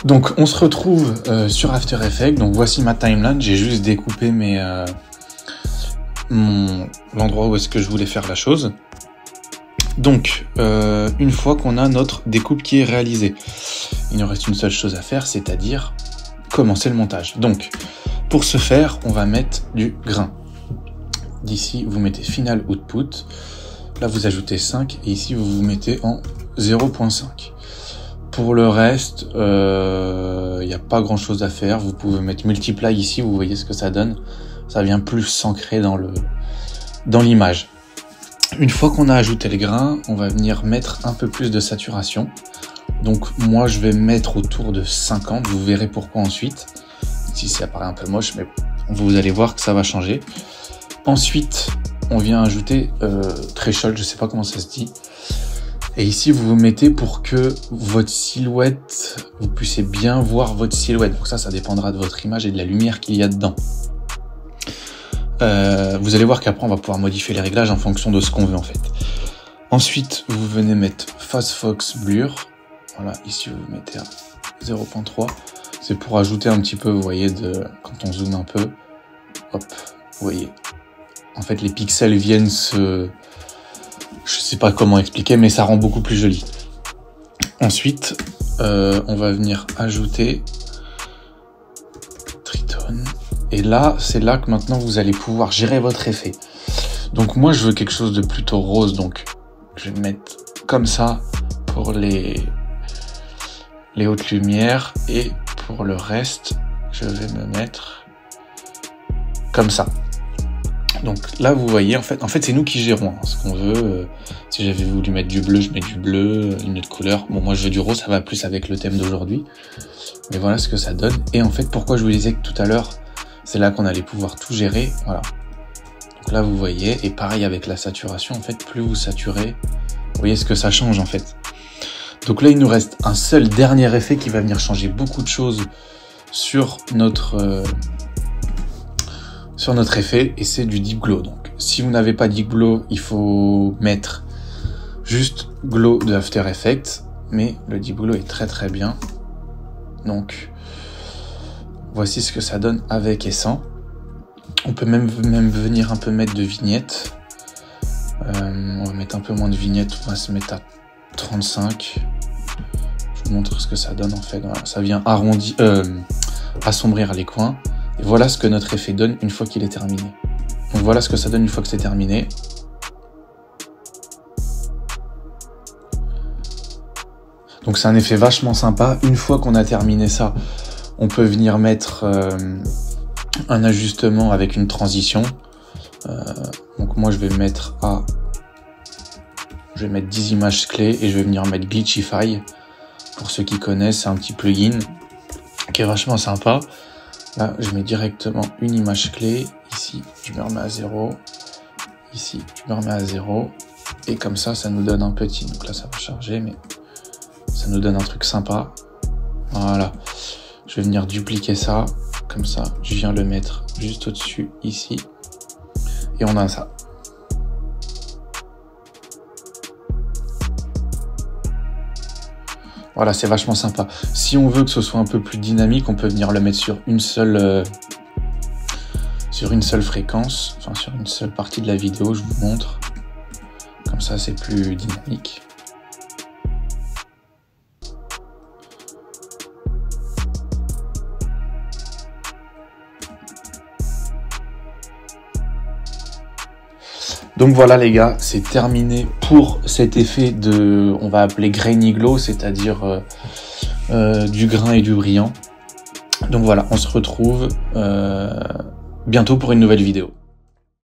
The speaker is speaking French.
Donc on se retrouve sur After Effects. Donc voici ma timeline. J'ai juste découpé l'endroit où est-ce que je voulais faire la chose. Donc une fois qu'on a notre découpe qui est réalisée, il nous reste une seule chose à faire, c'est-à-dire commencer le montage. Donc pour ce faire, on va mettre du grain. D'ici vous mettez Final Output. Là vous ajoutez 5 et ici vous vous mettez en 0.5. Pour le reste, il n'y a pas grand chose à faire. Vous pouvez mettre Multiply ici, vous voyez ce que ça donne. Ça vient plus s'ancrer dans l'image. Une fois qu'on a ajouté le grain, on va venir mettre un peu plus de saturation. Donc moi je vais mettre autour de 50, vous verrez pourquoi ensuite. Ici ça paraît un peu moche, mais vous allez voir que ça va changer. Ensuite, on vient ajouter Threshold, je sais pas comment ça se dit. Et ici, vous vous mettez pour que votre silhouette, vous puissiez bien voir votre silhouette. Donc ça dépendra de votre image et de la lumière qu'il y a dedans. Vous allez voir qu'après, on va pouvoir modifier les réglages en fonction de ce qu'on veut en fait. Ensuite, vous venez mettre Fast Fox Blur. Voilà, ici, vous mettez à 0.3. C'est pour ajouter un petit peu, vous voyez, quand on zoome un peu. Hop, vous voyez. En fait, les pixels viennent je sais pas comment expliquer, mais ça rend beaucoup plus joli. Ensuite, on va venir ajouter Tritone. Et là, c'est là que maintenant vous allez pouvoir gérer votre effet. Donc moi, je veux quelque chose de plutôt rose. Donc, je vais mettre comme ça pour les hautes lumières. Et pour le reste, je vais me mettre comme ça. Donc là, vous voyez, en fait c'est nous qui gérons ce qu'on veut. Si j'avais voulu mettre du bleu, je mets du bleu, une autre couleur. Bon, moi je veux du rose, ça va plus avec le thème d'aujourd'hui. Mais voilà ce que ça donne. Et en fait, pourquoi je vous disais que tout à l'heure, c'est là qu'on allait pouvoir tout gérer. Voilà. Donc là, vous voyez, et pareil avec la saturation, en fait, plus vous saturez, vous voyez ce que ça change en fait. Donc là, il nous reste un seul dernier effet qui va venir changer beaucoup de choses sur notre effet, et c'est du Deep Glow. Donc si vous n'avez pas Deep Glow, il faut mettre juste Glow de After Effects, mais le Deep Glow est très très bien. Donc voici ce que ça donne avec et sans. On peut même venir un peu mettre de vignettes. On va mettre un peu moins de vignettes, on va se mettre à 35. Je vous montre ce que ça donne en fait. Voilà, ça vient arrondir, assombrir les coins. Et voilà ce que notre effet donne une fois qu'il est terminé. Donc voilà ce que ça donne une fois que c'est terminé. Donc c'est un effet vachement sympa. Une fois qu'on a terminé ça, on peut venir mettre un ajustement avec une transition. Donc moi je vais mettre 10 images clés et je vais venir mettre Glitchify. Pour ceux qui connaissent, c'est un petit plugin qui est vachement sympa. Là, je mets directement une image clé. Ici, je me remets à 0. Ici, je me remets à 0. Et comme ça, ça nous donne un petit. Donc là, ça va charger, mais ça nous donne un truc sympa. Voilà. Je vais venir dupliquer ça. Comme ça, je viens le mettre juste au-dessus, ici. Et on a ça. Voilà, c'est vachement sympa. Si on veut que ce soit un peu plus dynamique, on peut venir le mettre sur une seule fréquence, enfin sur une seule partie de la vidéo, je vous montre. Comme ça, c'est plus dynamique. Donc voilà les gars, c'est terminé pour cet effet on va appeler Grainy Glow, c'est-à-dire du grain et du brillant. Donc voilà, on se retrouve bientôt pour une nouvelle vidéo.